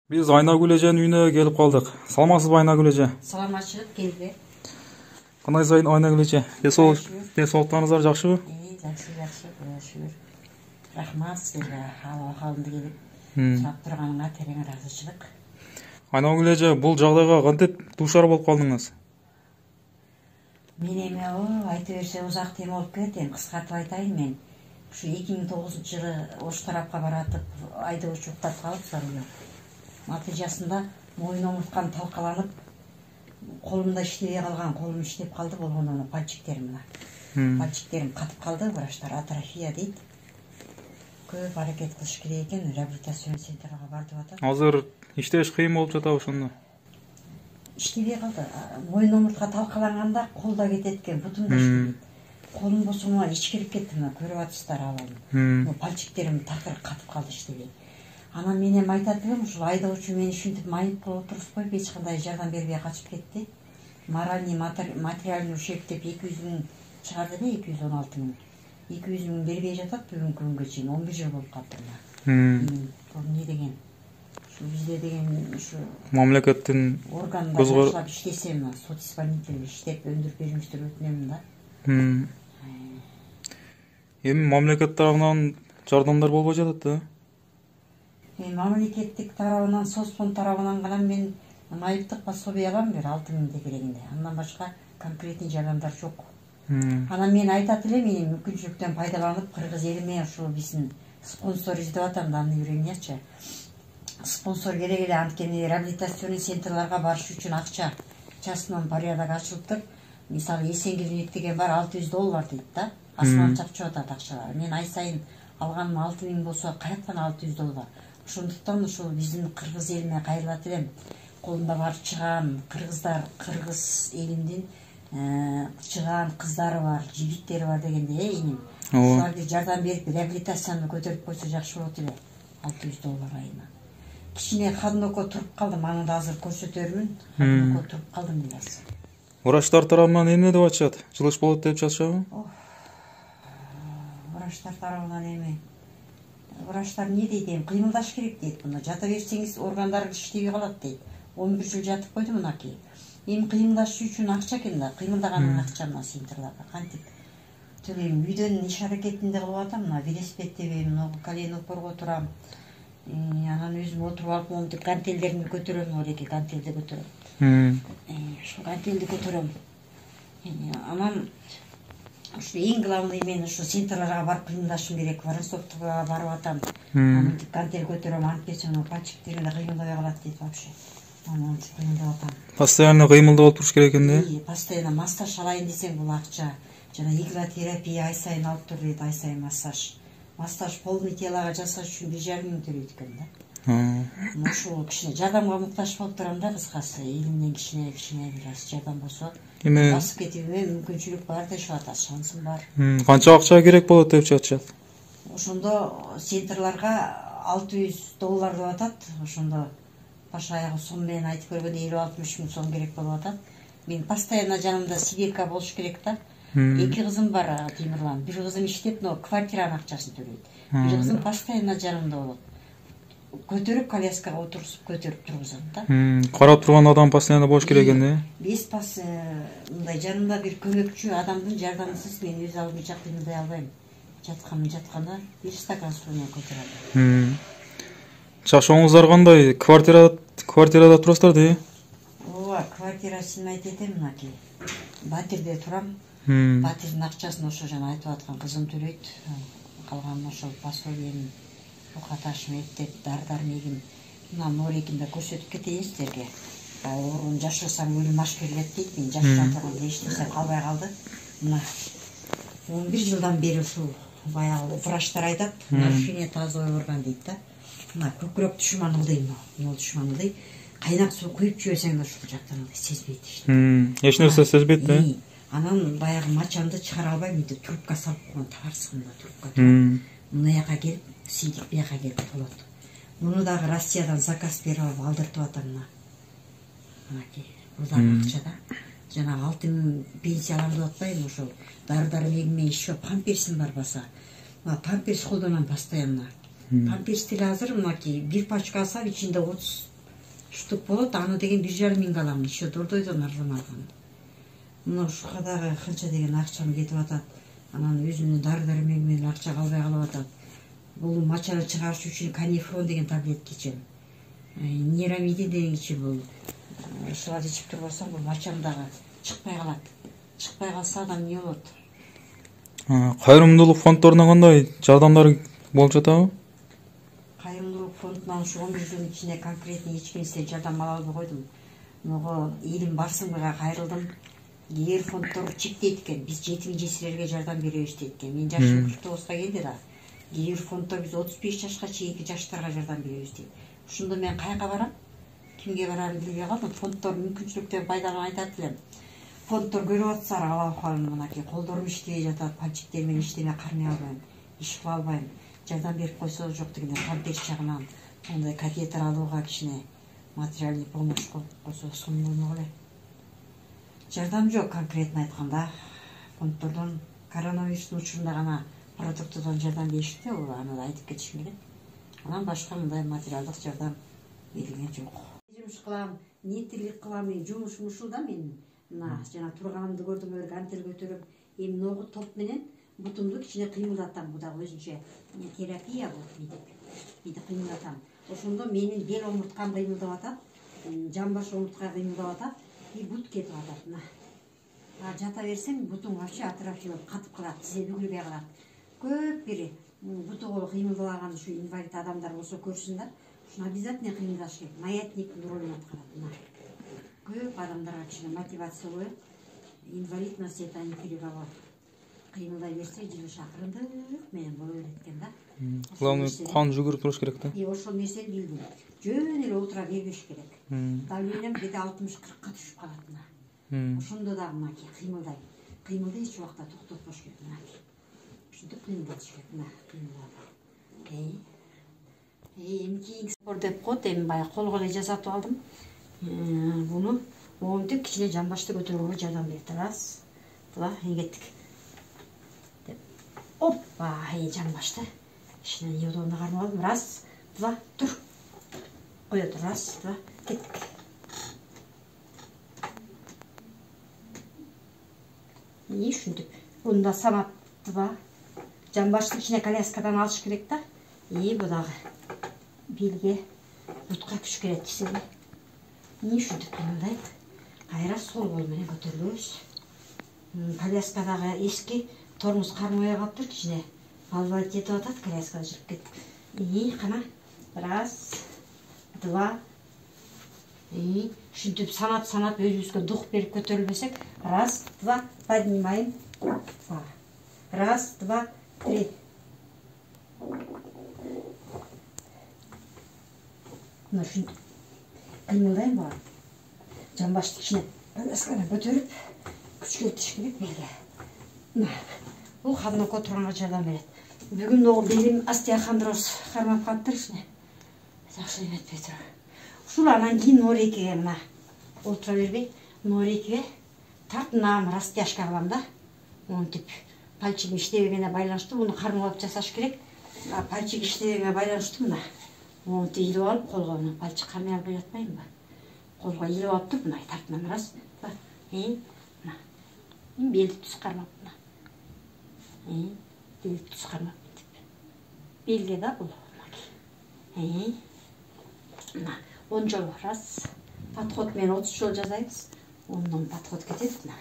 Biz Айнагүл эженин үйүнө келип калдык. Саламатсызбы Айнагүл эже? Саламатчылык келди. Кандай сайын Айнагүл эже? Денсаулыктарыңыздар жакшыбы? Жакшы, шүгүр. Рахмат сизге абал-акалымды келип сурап турганыңа терең ыраазычылык. Айнагүл эже, бул жагдайга кантип дуушар болуп калдыңыз? Мен эми айта берсе узак тема болуп кетет, эми кыскартып айтайын мен. Ушу 2009-жылы Ош тарапка баратып айдоочу уктап калыптыр. Натыйжасында мойын омурткам талкаланып, колумда иштебей калган, колум иштеп калды, болгондон пальчиктерим мына. Пальчиктерим катып калды, врачтар атрофия дейт. Көп аракет кылыш керек экен, реабилитацион центрга бар деп атат. Азыр иштеш кыйын болуп жатабы ошондо? Иштебей калды. Мойын омуртка талкаланганда колда кетет экен, бутум да иштебейт. Колум болсо мына ичкирип кетти, мына көрүп атасыздар абалын. Пальчиктерим такыр катып калды, иштебей. Анан мен эми айтат элем, ушул айдоочу мени ушинтип майып кылып отурушпайбы, эч кандай жардам бербей качып кетти. Моральный, материальный ушиб деп 200 000 чыгарды эле, 216 000. 200 000 бербей жатат бүгүнкү күнгө чейин, 11 жыл болуп калды мына. Бул эмне деген? Ушу бизде деген ушу Мамлекеттин органда жаштап иштесем, сот исполнитель иштеп өндүрүп бериңиздер өтүнөм да. Эми мамлекет тарабынан жардамдар болбой жатат да? Мамлекеттик тарабынан, соцфонд тарабынан гана мен майыптык пособие алам бир 6 000 дегенде. Андан башка конкретный жардамдар жок. Анан мен айтат элем, мен мүмкүнчүлүктөн пайдаланып кыргыз элиме ушул биздин спонсор издеп атам да, аны үйрөнөчү. Спонсор керек эле, анткени реабилитационный центрларга барыш үчүн акча частном порядок ачылыптыр. Мисалы Эсенгелдин деген бар, $600 дейт да. Асман чапчып атат акчалар. Мен ай сайын алганым 6 000 болсо, каяктан $600? Ошондуктан ушул биздин кыргыз элиме кайрылат элем. Колунда бар чыгаан кыргыздар, кыргыз элиндин чыгаан кыздары бар, жигиттери бар дегенде, иним. Ушуларга жардам берип, реабилитацияны көтөрүп койсо жакшы болот эле. $600 айына. Кичине кадноко туруп калдым, аны да азыр көрсөтөрмүн. Кадноко туруп калдым biraz. Врачтар тарабынан эмне деп атышат? Жылыш болот деп жатышабы? Врачтар тарабынан эми врачтар не дейт, эми кыймылдаш керек дейт. Мына жата берсеңиз органдарыңыз иштебей калат дейт. 11 жыл жатып койду мынакей. Эми кыймылдаш үчүн акча экен да, кыймылдаганын акча мына центрларга кантип төлөйм. Үйдөн иш аракетинде кылып атам, мына велосипед тебейм, колено упорго турам. Анан өзүм отуруп алып, монтип гантелдеримди көтөрөм, олеки гантелди көтөрөм. Ушул гантелди көтөрөм. Анан ушу эң главный, мен ушу центрларга барып кыймылдашым керек, Воронцовкага барып атам. Анан гантель көтөрөм, антип кетсем пальчиктеримде кыймылдабай калат дейт вообще. Анан кыймылдап атам. Постоянно кыймылдап болуп туруш керек экен да? Постоянно массаж алайын десең, бул акча. Жана игротерапия ай сайын алып тур дейт, ай сайын массаж. Массаж полный телага жасаш үчүн 1,5 000 төлөйт экен да. Ушул кичине жардамга муктаж болуп турам да, кыскасы. Элимден кичине бир жардам болсо, басып кетүүгө мүмкүнчүлүк бар дешип атат, шансым бар. Канча акча керек болот деп жатышат? Ошондо центрларга $600 деп атат. Ошондо баш аягы сом менен айтып көргөндө 50-60 000 сом керек болуп атат. Мен постоянно жанымда сиделка болуш керек да. 2 кызым бар, Тимирлан. Бир кызым иштеп, но квартиранын акчасын төлөйт. Бир кызым постоянно жанымда болот. Көтөрүп коляскага отурусуп көтөрүп тургузат да. Карап турган адам постоянно болуш керек экен да. Без мындай жанымда бир көмөкчү адамдын жардамысыз мен өз алдымча кыймылдай албайм. Жатканда бир стакан суу менен көтөрөм. Жашооңуздар кандай? Квартирада турасыздар да? Ооба, квартирасын айтып этем, мынакей. Батирде турам. Батирдин акчасын ошо жана айтып аткан кызым төлөйт. Калганын ошол пособиенин окаташым эптеп, дар-дармегим. Мына морекинде көрсөтүп кетейин сиздерге. Оорун жашасаң өлүм аш келет дейт. Мен жашап турганда эч нерсе калбай калды. Мына 11 жылдан бери ушул баягы врачтар айтат, нарушение тазовый орган дейт да. Мына көкүрөк түшман ылдый, мына түшман ылдый. Кайнак суу куюп жиберсең да ушул жактан сезбейт эч. Эч нерсе сезбейт да? Анан баягы мачамды чыгара албайм, мынтип трубка салып койгон, тарсыгында трубка турат. Мына жака келип, сийдик бияка келип болот. Муну дагы Россиядан заказ берип алып алдыртып атам мына. Мынакей, бул дагы акча да. Жанагы 6 000 пенсия алам деп атпайбы, ошол дар-дармегиме еще памперсим бар баса. Мына памперс колдонам постоянно. Памперс деле азыр мынакей бир пачка алсам ичинде ушундук болот. Аны деген 1,5 миңге аламын. Еще дордойдон арзан алгам. Мына ушуга дагы канча деген акчам кетип атат. Анан өзүмдүн дары-дармек менен акча калбай калып атат. Бул мачаны чыгарыш үчүн канифрон деген таблетка ичем. Нерамидин деген ичем. Бул ушуларды ичип турбасам, бул мачам дагы чыкпай калат. Чыкпай калса адам эмне болот? Кайрымдуулук фонддорунан кандай жардамдар болуп жатабы? Кайрымдуулук фондунан ушу 11 жылдын ичинде конкретный эч кимсе жардам ала албай койдум. Мого Илим Барсынбайга кайрылдым. Эгер фонддор чектейт экен, биз жетим жесирлерге жардам беребиз дейт экен. Мен жашым 49га келди да. Эгер фонддор биз 35 жашка чейинки жаштарга жардам беребиз дейт. Ушундо мен кайка барам? Кимге барарын билбей калдым. Фонддор мүмкүнчүлүктөн пайдаланып айтат элем. Фонддор көрүп атсар алабыканы мынакей колдорум иштебей жатат, пальчиктер менен иштемей кармай албайм, иш кыла албайм. Жардам берип койсо жок дегенде памперс жагынан мондай катетер алууга кичине материальный помощь кылып койсо сонун болмок эле. Жардам жок конкретно айтканда. Фонддордон коронавирустун учурунда гана продуктыдан жардам беришти, аны да айтып кетишим керек. Анан башка мындай материалдык жардам берилген жок. Жумуш кылам, ниеттүүлүк кылам, жумушум ушул да мен. Мына жана турганымды көрдүм, гантель көтөрүп, эми ногу топ менен бутумду кичине кыймылдатам. Бу да өзүнчө терапия болот мейди кыймылдатам. Ошондо менин бел омурткам кыймылдап атат, жамбаш омуртка кыймылдап атат, и бут кетип атат. Мына жата берсең бутуң вообще атрофия болуп катып калат, тизе бүгүлбөй калат. Көп бир буту кыймылдалаган ушу инвалид адамдар болсо көрсүндөр, ушуну обязательно кыймылдаш керек. Маятниктин ролун аткарат. Мына көп адамдарга кичине мотивация коюп, инвалидность это интеллигова кыймылдай берсе жылыш акырындык менен боло берет экен да. Главное кан жүгүрүп туруш керек да. Ошол нерсени билдим. Жөн эле отура бербеш керек. Давлением где-то 60-40ка түшүп калат. Ошондо да мынакей кыймылдайм. Кыймылды эч убакта токтотпош керек. Мынакей ушинтип кыймылдатыш керек. Мына кыймылдап. Эми кийинки спор деп коет. Эми баягы колго эле жасатып алдым. Буну моунтип кичине жамбашты көтөрүүгө жардам берет. Раз, два, кеттик. Оппа, жамбашты кичине неудобно кармап алдым. Раз, два, тур. Коет. Раз, два, кеттик. Ушинтип. Буну да самап, два. Жамбашты кичине коляскадан алыш керек да. Бу дагы белге, бутка күч керет десең. Ушинтип кыймылдайт. Кайра сол кол менен көтөрүлөбүз. Коляскадагы эски тормоз кармабай калыптыр, кичине балбайт жетип атат, коляскада жүрүп кеттик. Кана. Раз, два. Ушинтип санап өзүбүзгө дух берип көтөрүлбөсөк. Раз, два, поднимаем. Раз, два, три. Мына ушинтип кыймылдайм бар. Жамбашты кичине коляскадан көтөрүп, күч келтириш керек белге. Бул кадимки отурганга жардам берет. Бүгүн ногу белим остеохондроз кармап калыптыр кичине. Жакшы эметпей туруп. Ушул анан кийин норейкеге мына отура бербей, норейкеге тартынам, растяжка кылам да. Монтип пальчигим иштебегенине байланыштуу буну кармалап жасаш керек. Пальчик иштебегенине байланыштуу мына. Монтип илип алып колго мына пальчик кармай албай жатпайбы? Колго илип алып туруп мына тартынам. Раз, два, мына. Белди түз кармап мына. Белди түз кармап мынтип. Белге да бул. Мына 10 жол. Раз. Подход менен 30 жол жасайбыз. Ондон подход кетет мына.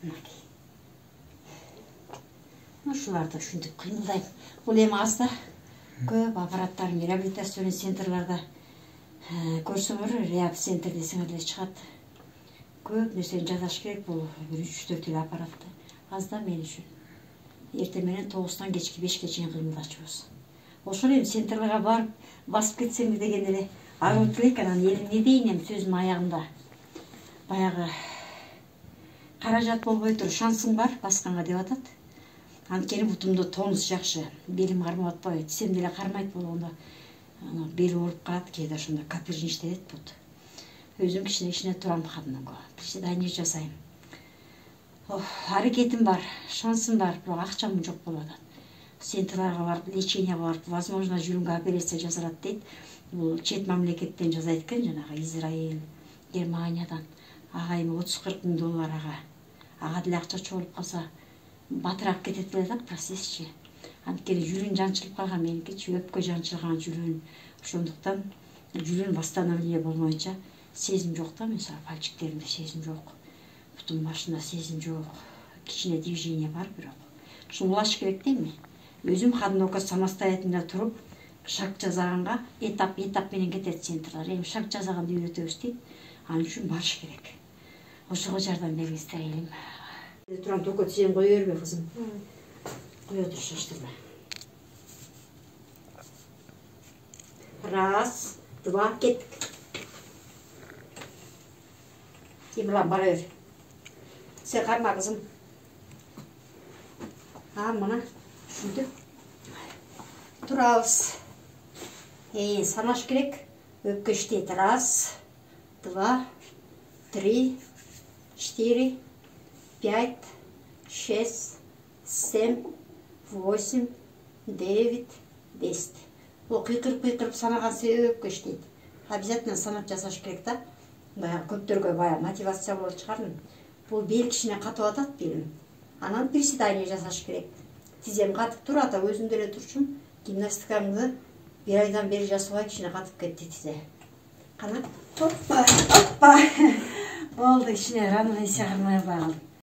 Мынакей. Ушуларды ушинтип кыймылдайм. Бул эми азда көп аппараттар реабилитацион центрларда көрсөңөр, реаб центр десеңер эле чыгат. Көп нерсени жасаш керек. Бул 3-4 эле аппаратты. Азда мен үчүн. Эртең менен 9-тан кечки 5-ке чейин кыймылдачубуз. Ошол эми центрлерге барып басып кетсеңиз деген эле агылып келет. Анан эми эмне дейин эми сөзүмдүн аягында. Баягы каражат болбой туруп шансым бар басканга деп атат. Анткени бутумда тонус жакшы, белим кармап атпайбы, тисем деле кармайт болгондо. Бел ооруп калат, кээде ошондо капиржинчтет бут. Өзүм кичине турам кадимги, приседание жасайм. Аракетим бар, шансым бар, бирок акчам жок болуп атат. центрларга барып, леченияга барып, возможно, жүрүнгө операция жасалат дейт. Бул чет мамлекеттен жасайт экен, жанагы Израиль, Германиядан. Ага эми 30-40 миң доллар ага деле акча чогулуп калса, батыраак кетет эле да процессчи. Анткени жүрүн жанчылып калган меникичи, өпкө жанчылган жүрүн. Ошондуктан жүрүн восстановление болмойнча сезим жок да, мисалы пальчиктеримде сезим жок. Бутун башында сезим жок. Кичине движение бар бирок. Ушуну улаш керек дейми? Өзүм одиноко самостоятельно туруп, шаг жасаганга этап менен кетет центрлар. Эми шаг жасаганды үйрөтөбүз дейт. Анын үчүн барыш керек. Ошого жардам бериңиздер элим. Турам только сен кое бербе кызым. Кое тур шаштырма. Раз, два, кеттик. Тимурлан бара бер. Сен карма кызым. Мына ушинтип турабыз. Санаш керек. Өпкө иштейт. Раз, два, три, 4, 5, 6, 7, 8, 9, 10. Ол кыйкырып санаган өпкө иштейт. Обязательно санап жасаш керек да. Баягы көптөргө баягы мотивация болот чыгардым. Бул бел кичине катып атат белим. Анан приседание жасаш керек. Тизем катып турат, өзүмдө эле турчумун. Гимнастикамды 1 айдан бери жасабай кичине катып кетти тизе. Кана. Оппа. Болду, кичине равновесие кырмай калдым.